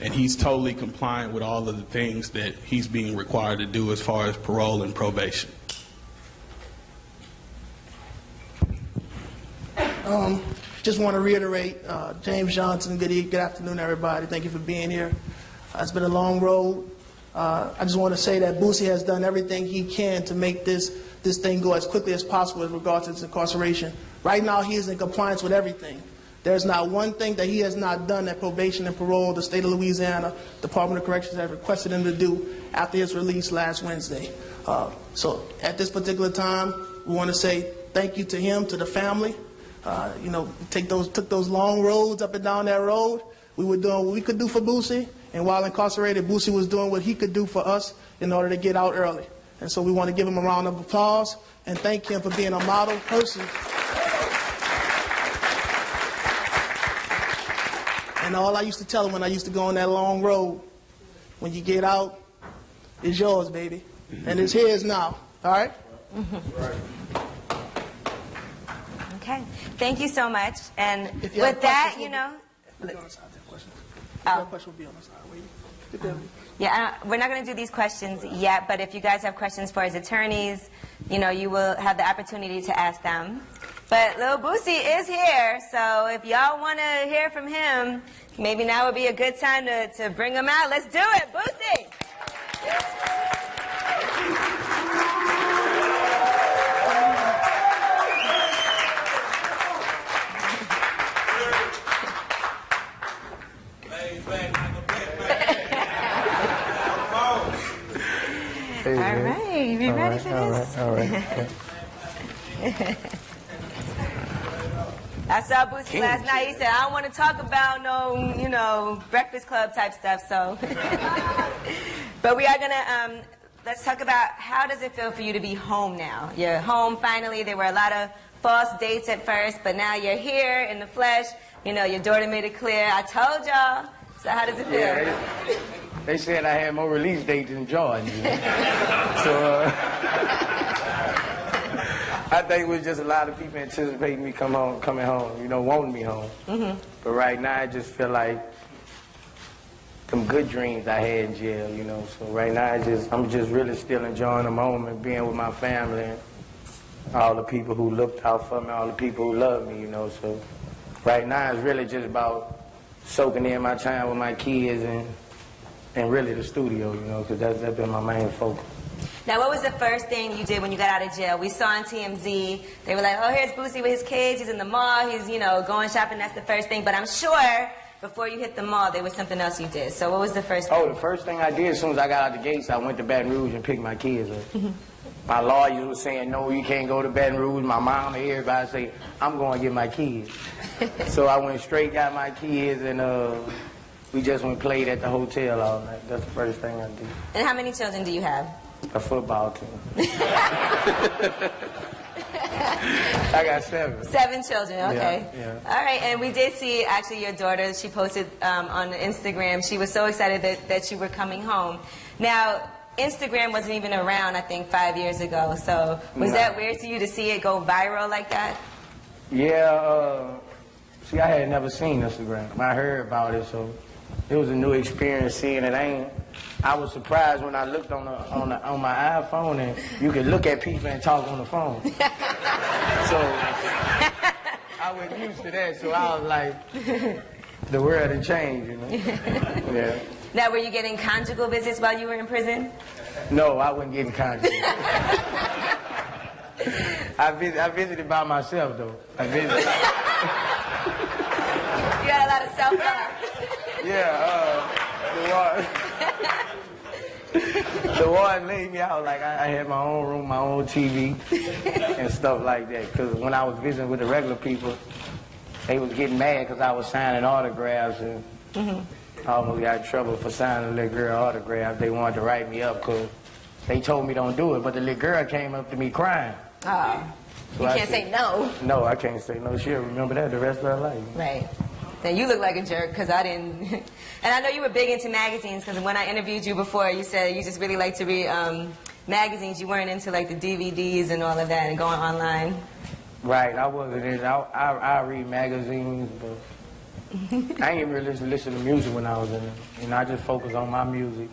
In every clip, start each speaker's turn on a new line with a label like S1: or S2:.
S1: and he's totally compliant with all of the things that he's being required to do as far as parole and probation.
S2: Just want to reiterate, James Johnson, good afternoon, everybody. Thank you for being here. It's been a long road. I just want to say that Boosie has done everything he can to make this thing go as quickly as possible with regards to his incarceration. Right now, he is in compliance with everything. There's not one thing that he has not done that probation and parole, the state of Louisiana, Department of Corrections has requested him to do after his release last Wednesday. So at this particular time, we want to say thank you to him, to the family. You know, took those long roads up and down that road. We were doing what we could do for Boosie, and while incarcerated, Boosie was doing what he could do for us in order to get out early. And so we want to give him a round of applause and thank him for being a model person. And all I used to tell him when I used to go on that long road, when you get out, it's yours, baby. And it's his now, all right?
S3: Okay, thank you so much. And
S2: If you
S3: with
S2: have
S3: that,
S2: questions,
S3: you know...
S2: We'll be on the side, that question. That question will be on the side.
S3: Yeah, we're not going to do these questions yet, but if you guys have questions for his attorneys, you know, you will have the opportunity to ask them. But Lil Boosie is here, so if y'all want to hear from him, maybe now would be a good time to bring him out. Let's do it, Boosie!
S4: Hey,
S3: all right, you ready for this?
S4: All right.
S3: I saw Boosie last night. He said, I don't want to talk about no, you know, Breakfast Club type stuff, so. But we are going to, let's talk about how does it feel for you to be home now? You're home finally. There were a lot of false dates at first, but now you're here in the flesh. You know, your daughter made it clear. I told y'all. So how does it feel?
S4: Yeah, they said I had more release dates than George. You know? So I think it was just a lot of people anticipating me coming home, you know, wanting me home. But right now I just feel like some good dreams I had in jail, you know. So right now I'm just really still enjoying the moment, being with my family, and all the people who looked out for me, all the people who love me, you know. So right now it's really just about soaking in my time with my kids and really the studio, you know, because that's been my main focus.
S3: Now, what was the first thing you did when you got out of jail? We saw on TMZ, they were like, oh, here's Boosie with his kids, he's in the mall, he's, you know, going shopping, that's the first thing. But I'm sure before you hit the mall, there was something else you did. So what was the first thing?
S4: Oh, the first thing I did as soon as I got out the gates, I went to Baton Rouge and picked my kids up. My lawyer was saying, no, you can't go to Baton Rouge. My mom and everybody say, I'm going to get my kids. So I went straight, got my kids, and we just went and played at the hotel all night. That's the first thing I did.
S3: And how many children do you have?
S4: A football team. I got 7.
S3: 7 children, okay.
S4: Yeah.
S3: All right, and we did see, actually, your daughter, she posted on Instagram, she was so excited that you were coming home. Now, Instagram wasn't even around, I think, 5 years ago, so was that weird to you to see it go viral like that?
S4: Yeah, see, I had never seen Instagram. I heard about it, so it was a new experience seeing it. I was surprised when I looked on my iPhone and you could look at people and talk on the phone. So I was used to that, so I was like, the world had changed, you know. Yeah.
S3: Now, were you getting conjugal visits while you were in prison?
S4: No, I wasn't getting conjugal. I visited by myself, though. I visited.
S3: You got a lot of self-love.
S4: Yeah, the warden laid me out like I had my own room, my own TV, and stuff like that. Because when I was visiting with the regular people, they was getting mad because I was signing autographs, and I almost got in trouble for signing a little girl autograph. They wanted to write me up because they told me don't do it, but the little girl came up to me crying.
S3: Oh, so you can't say no.
S4: No, I can't say no. She'll remember that the rest of her life.
S3: Right. Then you look like a jerk because I didn't. And I know you were big into magazines because when I interviewed you before, you said you just really like to read magazines. You weren't into like the DVDs and all of that and going online.
S4: Right, I wasn't into. I read magazines, but I ain't even really listen to music when I was in there. You know, I just focused on my music.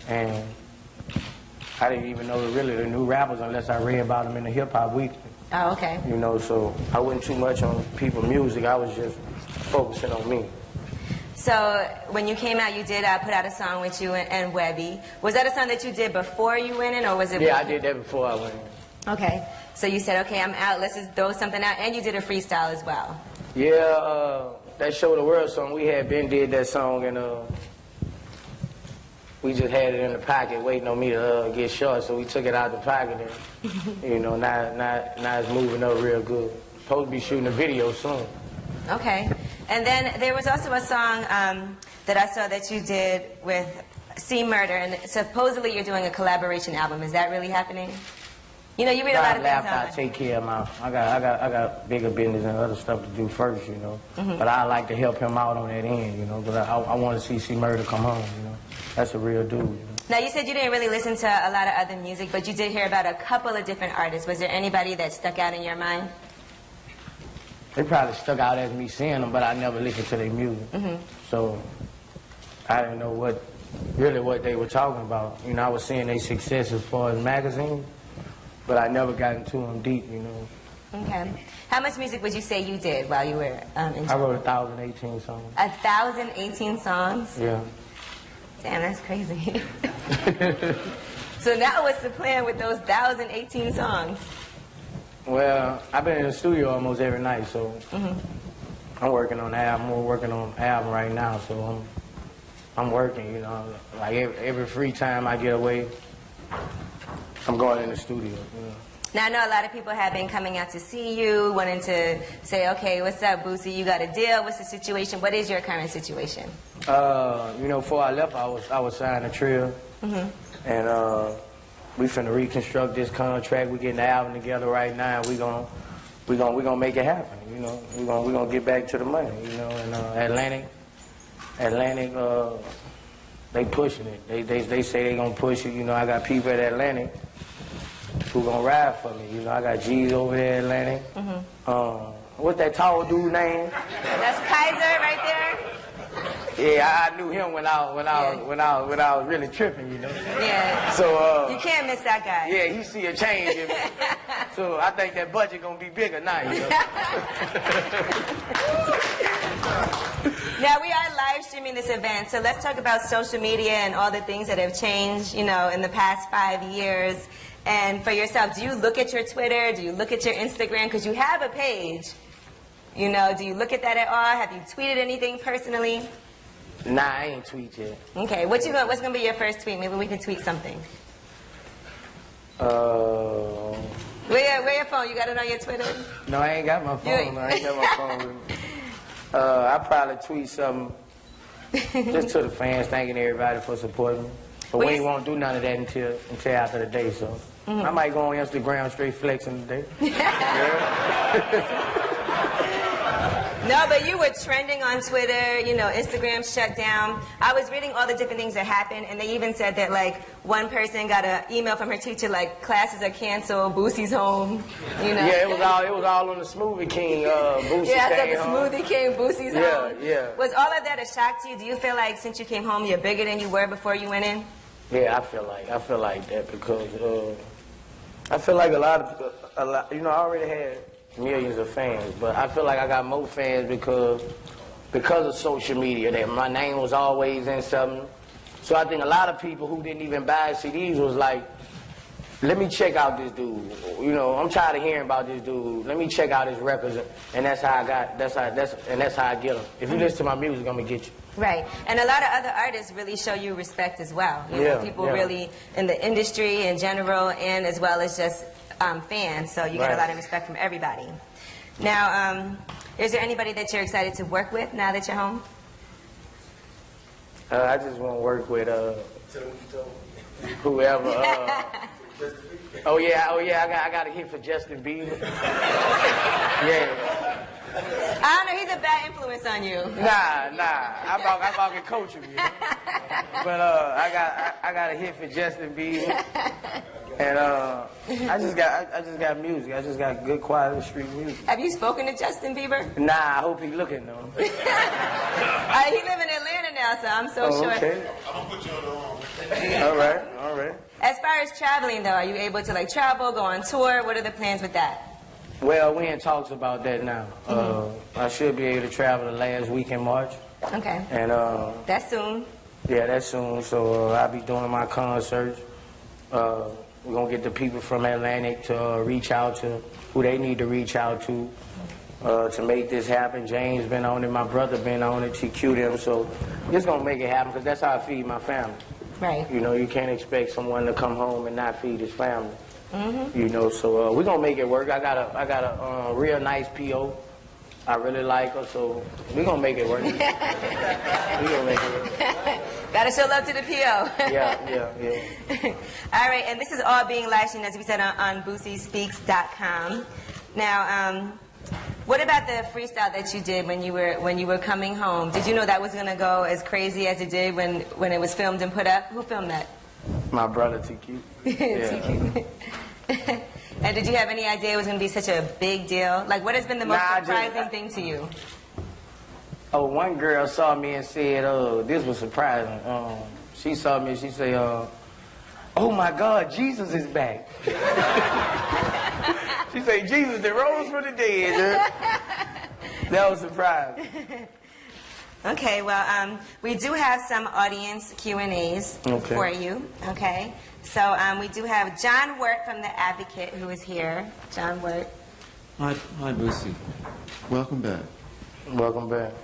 S4: And I didn't even know really the new rappers unless I read about them in the Hip Hop Weekly.
S3: Oh, okay.
S4: You know, so I wasn't too much on people's music. I was just focusing on me.
S3: So when you came out, you did put out a song with you and Webby. Was that a song that you did before you went in, or was it?
S4: Yeah, I did that before I went in.
S3: Okay. So you said, okay, I'm out. Let's just throw something out, and you did a freestyle as well.
S4: Yeah, that Show the World song, we had been did that song, and we just had it in the pocket waiting on me to get short, so we took it out the pocket, and you know, now it's moving up real good. Supposed to be shooting a video soon.
S3: Okay. And then there was also a song that I saw that you did with C Murder, and supposedly you're doing a collaboration album. Is that really happening? You know, you read a lot of things
S4: I take care of my. I got bigger business and other stuff to do first, you know. But I like to help him out on that end, you know, because I want to see Murder come home, you know. That's a real dude. You know?
S3: Now, you said you didn't really listen to a lot of other music, but you did hear about a couple of different artists. Was there anybody that stuck out in your mind?
S4: They probably stuck out as me seeing them, but I never listened to their music. So I didn't know what they were talking about. You know, I was seeing their success as far as magazines, but I never got into them deep, you know.
S3: Okay. How much music would you say you did while you were in
S4: I wrote 1,018 songs.
S3: 1,018 songs?
S4: Yeah.
S3: Damn, that's crazy. So now what's the plan with those 1,018 songs?
S4: Well, I've been in the studio almost every night, so I'm working on the album. We're working on the album right now, so I'm working, you know. Like every free time I get away, I'm going in the studio, you know.
S3: Now, I know a lot of people have been coming out to see you, wanting to say, okay, what's up, Boosie? You got a deal? What's the situation? What is your current situation?
S4: You know, before I left, I was signed a Trill, and we finna reconstruct this contract. We getting the album together right now. We gonna make it happen. You know, we gonna get back to the money. You know, and Atlantic, they pushing it. They say they gonna push it. You know, I got people at Atlantic who gonna ride for me. You know, I got G's over there at Atlantic. What's that tall dude name?
S3: That's Kaiser right there.
S4: Yeah, I knew him when I was really tripping, you know.
S3: Yeah.
S4: So
S3: you can't miss that guy.
S4: Yeah, he see a change in me. So I think that budget gonna be bigger now, you know.
S3: Now we are live streaming this event, so let's talk about social media and all the things that have changed, you know, in the past 5 years. And for yourself, do you look at your Twitter? Do you look at your Instagram? Because you have a page. You know, do you look at that at all? Have you tweeted anything personally?
S4: Nah, I ain't tweet yet.
S3: Okay, what's gonna be your first tweet? Maybe we can tweet something. Where your phone? You got it on your Twitter?
S4: No, I ain't got my phone. I ain't got my phone with me. I probably tweet something just to the fans, thanking everybody for supporting me. But we ain't won't do none of that until after the day, so I might go on Instagram straight flexing today.
S3: No, but you were trending on Twitter, you know, Instagram shut down. I was reading all the different things that happened, and they even said that, like, one person got an email from her teacher, like, classes are canceled, Boosie's home, you know.
S4: Yeah, it was all on the Smoothie King, Boosie
S3: yeah, I said the
S4: home.
S3: Smoothie King, Boosie's home.
S4: Yeah.
S3: Was all of that a shock to you? Do you feel like since you came home, you're bigger than you were before you went in?
S4: Yeah, I feel like that because I feel like a lot, you know, I already had millions of fans, but I feel like I got more fans because of social media. That my name was always in something. So I think a lot of people who didn't even buy CDs was like, let me check out this dude. You know, I'm tired of hearing about this dude. Let me check out his records, and that's how I get them. If you listen to my music, I'm gonna get you.
S3: Right, and a lot of other artists really show you respect as well. You know, people really in the industry in general, and as well as just fans. So you get a lot of respect from everybody. Now, is there anybody that you're excited to work with now that you're home?
S4: I just want to work with whoever. Oh yeah, I got a hit for Justin Bieber. Yeah.
S3: I don't know, he's a bad influence on you.
S4: Nah. I about to coach him, you know? But I got a hit for Justin Bieber. And I just got music. I just got good quality street music.
S3: Have you spoken to Justin Bieber?
S4: Nah, I hope he looking though.
S3: He live in Atlanta now, so I'm so sure.
S4: Okay.
S1: I'm gonna put you on the wrong.
S4: All right.
S3: As far as traveling, though, are you able to like travel, go on tour? What are the plans with that?
S4: Well, we in talks about that now. I should be able to travel the last week in March.
S3: Okay.
S4: And
S3: That's soon.
S4: yeah, that's soon. So I'll be doing my concerts. We're gonna get the people from Atlantic to reach out to who they need to reach out to make this happen. James been on it, my brother been on it, TQ them. So just gonna make it happen because that's how I feed my family.
S3: Right.
S4: You know, you can't expect someone to come home and not feed his family. You know, so we're gonna make it work. I got a real nice PO. I really like her, so we're gonna make it work. We're gonna make it work.
S3: Gotta show love to the PO.
S4: Yeah.
S3: All right, and this is all being live streamed, as we said, on BoosieSpeaks.com. Now, what about the freestyle that you did when you were coming home? Did you know that was gonna go as crazy as it did when it was filmed and put up? Who filmed that?
S4: My brother TQ. Yeah.
S3: TQ. And did you have any idea it was going to be such a big deal? Like, what has been the most surprising thing to you?
S4: Oh, one girl saw me and said, this was surprising. She saw me and she said, oh my God, Jesus is back. She said, Jesus, they rose from the dead. That was surprising.
S3: Okay, well, we do have some audience Q&As for you, okay? So we do have John Wirt from The Advocate who is here. John Wirt.
S5: Hi, Boosie. Welcome back.
S4: Welcome back.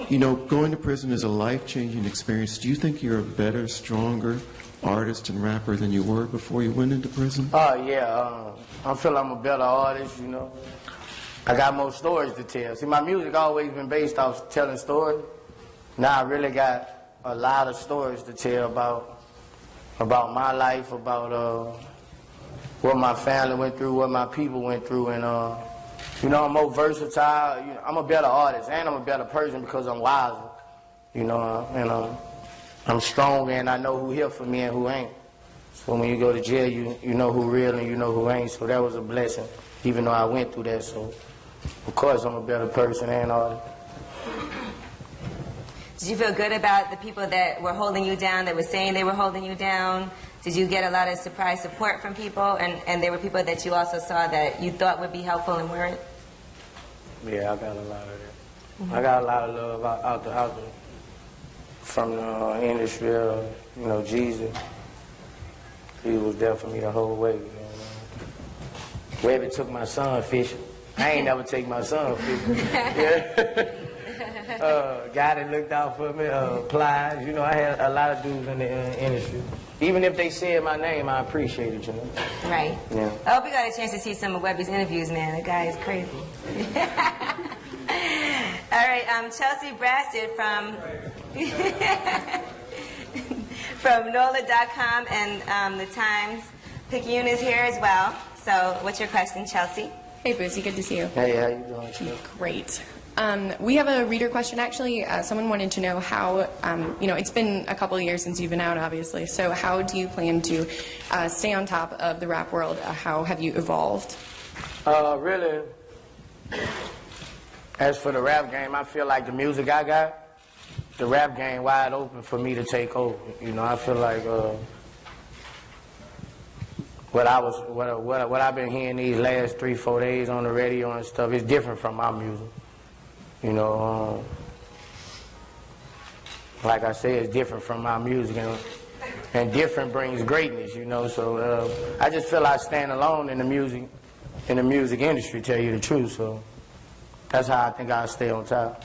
S5: You know, going to prison is a life-changing experience. Do you think you're a better, stronger artist and rapper than you were before you went into prison?
S4: Oh, yeah. I feel I'm a better artist, you know. I got more stories to tell. See, my music always been based off telling stories. Now I really got a lot of stories to tell about my life, about what my family went through, what my people went through, and you know, I'm more versatile. You know, I'm a better artist, and I'm a better person because I'm wiser. You know, and I'm stronger, and I know who here for me and who ain't. So when you go to jail, you know who real and you know who ain't. So that was a blessing, even though I went through that. So of course I'm a better person and artist.
S3: Did you feel good about the people that were holding you down, that were saying they were holding you down? Did you get a lot of surprise support from people? And there were people that you also saw that you thought would be helpful and weren't?
S4: Yeah, I got a lot of that. I got a lot of love out there from the industry. You know, Jesus. He was there for me the whole way. You know, Webby took my son fishing. I ain't never take my son fishing. Yeah. Guy that looked out for me, Plies. You know, I had a lot of dudes in the industry. Even if they said my name, I appreciate it, you know.
S3: Right.
S4: Yeah.
S3: I hope you got a chance to see some of Webby's interviews, man. The guy is crazy. All right, Chelsea Brasted from NOLA.com and The Times Picayune is here as well. So what's your question, Chelsea?
S6: Hey, Boosie, good to see you.
S4: Hey, how you doing, Chelsea?
S6: Great. We have a reader question, actually. Someone wanted to know how, you know, it's been a couple of years since you've been out, obviously. So how do you plan to stay on top of the rap world? How have you evolved?
S4: Really, as for the rap game, I feel like the music I got, the rap game wide open for me to take over. You know, I feel like what I've been hearing these last 3-4 days on the radio and stuff is different from my music. You know, like I said, it's different from my music, and different brings greatness. You know, so I just feel I stand alone in the music industry. Tell you the truth, so that's how I think I'll stay on top.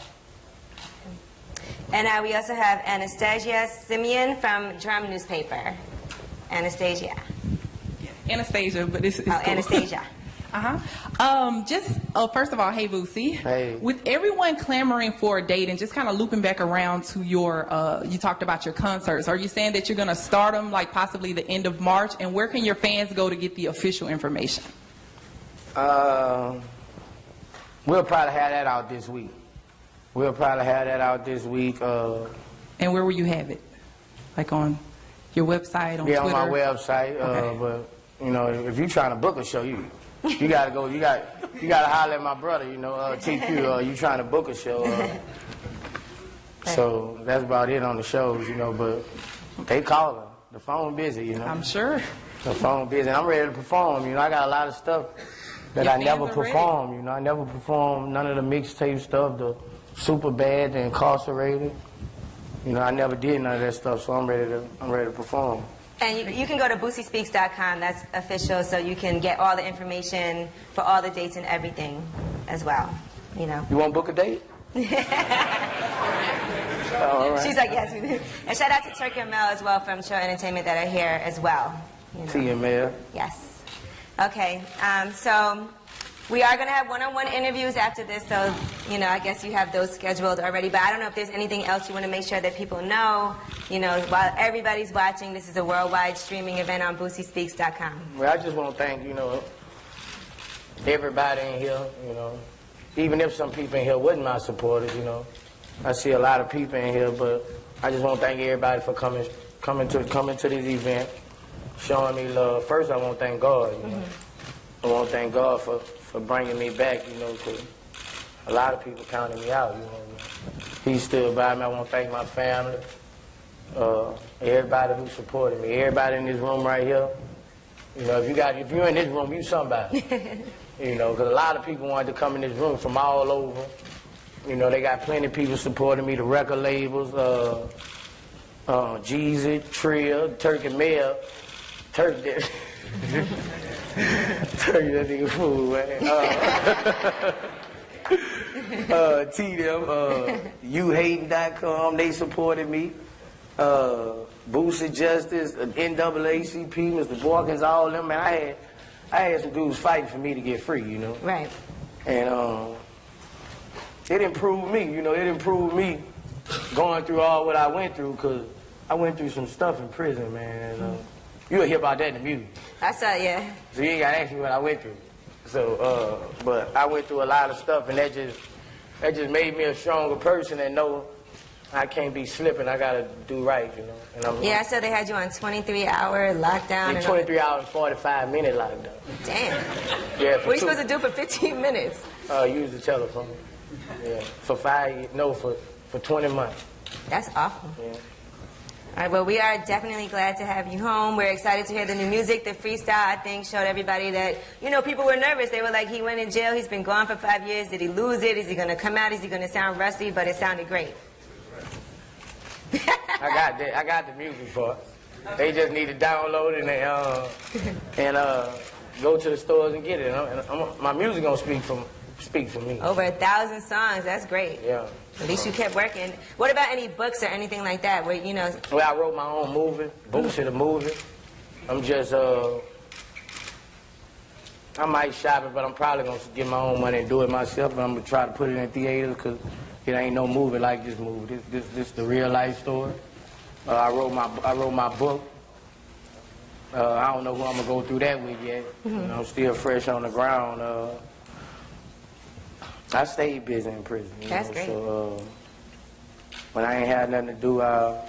S3: And we also have Anastasia Simeon from Drum Newspaper. Anastasia.
S7: Anastasia, but it's
S3: cool. Anastasia.
S7: First of all, hey Boosie.
S4: Hey.
S7: With everyone clamoring for a date and just kind of looping back around to your, you talked about your concerts. Are you saying that you're going to start them like possibly the end of March? And where can your fans go to get the official information?
S4: We'll probably have that out this week. We'll probably have that out this week.
S7: And where will you have it? Like on your website, on
S4: Yeah,
S7: Twitter?
S4: on my website.
S7: Okay.
S4: But you know, if you're trying to book a show, you gotta go. You gotta holler at my brother. You know, TQ. You trying to book a show? So that's about it on the shows. You know, but they calling. The phone busy. You know.
S7: I'm sure.
S4: The phone busy. And I'm ready to perform. You know, I got a lot of stuff that
S7: Your
S4: I never
S7: fans are ready.
S4: performed. You know, I never performed none of the mixtape stuff, the Super Bad, the Incarcerated. You know, I never did none of that stuff, so I'm ready to perform.
S3: And you can go to BoosieSpeaks.com. That's official, so you can get all the information for all the dates and everything as well. You know.
S4: You want to book a date? All right.
S3: She's like, yes, we do. And shout out to Turkey and Mel as well from Show Entertainment that are here as well. You know.
S4: TML.
S3: Yes. Okay. So we are going to have one-on-one interviews after this. So, you know, I guess you have those scheduled already. But I don't know if there's anything else you want to make sure that people know. You know, while everybody's watching, this is a worldwide streaming event on BoosieSpeaks.com.
S4: Well, I just want to thank, you know, everybody in here, you know. Even if some people in here wasn't my supporters, you know. I see a lot of people in here, but I just want to thank everybody for coming to this event, showing me love. First, I want to thank God, you know. I want to thank God for bringing me back, you know, because a lot of people counted me out, you know. He stood by me. I want to thank my family, everybody who supported me, everybody in this room right here. You know, if you're in this room, you somebody. You know, because a lot of people wanted to come in this room from all over. You know, they got plenty of people supporting me, the record labels, Jeezy, Trill, Turkey Mail, Turkey that nigga fool, man. T-Them, YouHating.com, they supported me. Boosie Justice, NAACP, Mr. Borkins, all of them, man. I had some dudes fighting for me to get free, you know.
S3: Right.
S4: And it improved me, you know. It improved me going through all what I went through, because I went through some stuff in prison, man. And you'll hear about that in the music.
S3: I saw, yeah.
S4: So you ain't got to ask me what I went through. So, but I went through a lot of stuff, and that just made me a stronger person and know I can't be slipping. I got to do right, you know. And
S3: Yeah, I saw they had you on 23-hour lockdown.
S4: Yeah, 23 hours, 45-minute lockdown.
S3: Damn.
S4: Yeah,
S3: What are you supposed to do for 15 minutes?
S4: Use the telephone. Yeah, for 5 years, no, for 20 months.
S3: That's awful.
S4: Yeah.
S3: All right, well, we are definitely glad to have you home. We're excited to hear the new music. The freestyle, I think, showed everybody that, you know, people were nervous. They were like, he went in jail. He's been gone for 5 years. Did he lose it? Is he going to come out? Is he going to sound rusty? But it sounded great.
S4: I got the music for it. They just need to download it and go to the stores and get it. My music gonna speak for me.
S3: Over 1,000 songs. That's great.
S4: Yeah.
S3: At least you kept working. What about any books or anything like that where, you know...
S4: Well, I wrote my own movie, Boosie the movie. I'm just, I might shop it, but I'm probably going to get my own money and do it myself, but I'm going to try to put it in theaters because it ain't no movie like this movie. This the real life story. I wrote my book. I don't know who I'm going to go through that with yet. You know, I'm still fresh on the ground. I stayed busy in prison.
S3: That's great.
S4: So when I ain't had nothing to do, I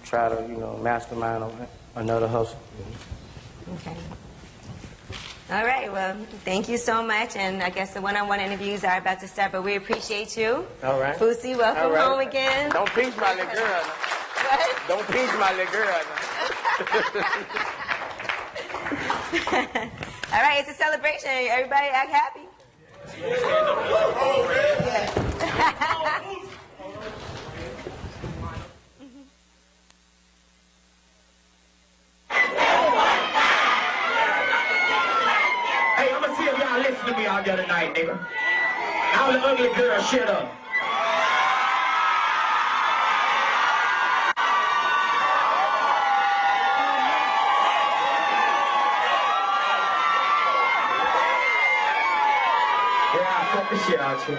S4: try to, you know, mastermind on another hustle.
S3: Okay. All right, well, thank you so much, and I guess the one-on-one interviews are about to start, but we appreciate you.
S4: All right.
S3: Boosie, welcome
S4: All right.
S3: home again.
S4: Don't pinch my little girl now.
S3: What?
S4: Don't pinch my little girl now.
S3: All right, it's a celebration. Everybody act happy.
S8: Hey, I'm gonna see if y'all listen to me out there tonight, nigga. All the ugly girls, shut up. Yeah, I fuck the shit out you.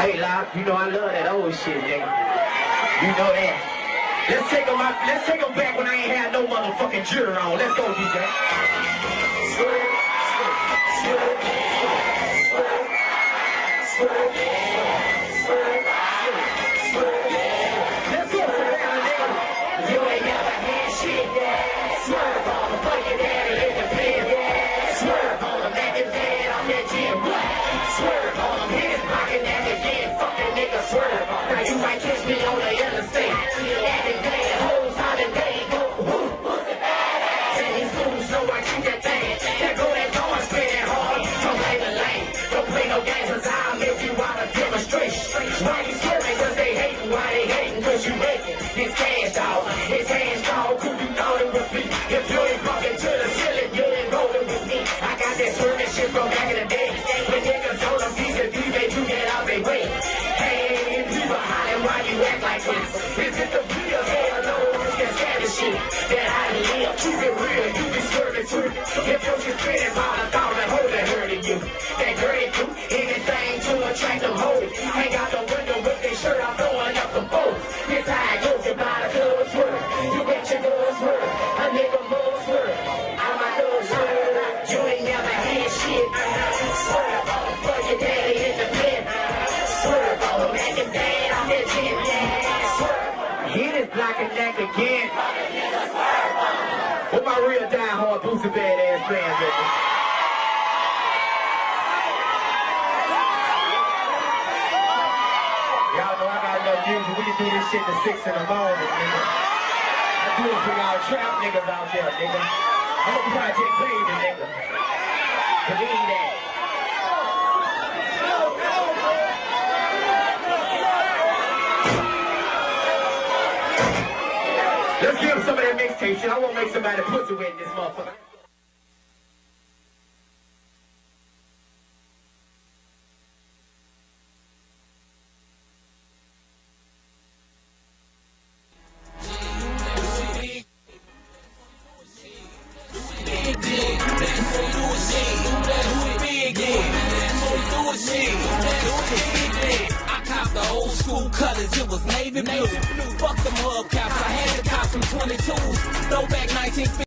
S8: Hey, Hey, Lop, you know I love that old shit, nigga. You know that. Let's take them back when I ain't had no motherfucking jewelry on. Let's go, DJ. Let's go, Savannah, nigga. You ain't never had shit, yeah. Swerve on the fucking daddy in the pen, yeah. Swerve on them, that dad on that gym, what? Swerve on them, hit his pocket, that again, fucking nigga, swerve on. Now you might catch me on the interstate. That dad, hoes on the day, go, whoop, whoop, and these fools know I keep that thing. That go that door, spinning hard. Don't play the lane, don't play no games, cause I'll make you out a demonstration. Why you swerving? Cause they hating, why they hating? Cause you making his cash, dog. His hands, dog, who you thought it would be? If you ain't fucking to the ceiling, you ain't rolling with me. I got that swerving shit from back in the day. When niggas on them piece of beef, they do get out they way. Hey, people hollering, why you act like this? Is it the real? Hell no, it's that savage shit that I live. Keep it real, you be swerving too. If you're spinning by a thousand hoes that hurting you, that girl do anything to attract them hoes. Hang out the window with their shirt off, throwing up the boat. This how it goes, you buy the good swerve. You bet your good swerve. A nigga more swerve. I'm a good swerve. You ain't never had shit. Swerve on them, fuck your daddy in the pen. Swerve on them, and your dad on that gym. Swerve. Hit his block and neck again. What my real die-hard Boosie badass fans at me? Y'all know I got enough music. We can do this shit to 6 in the morning, nigga. I do it for y'all trap niggas out there, nigga. I'm a Project Baby, nigga. Believe that. Let's give him some of that mixtape shit. I want to make somebody pussy wet in this motherfucker.
S9: I copped the old school colors, it was navy blue. Fuck the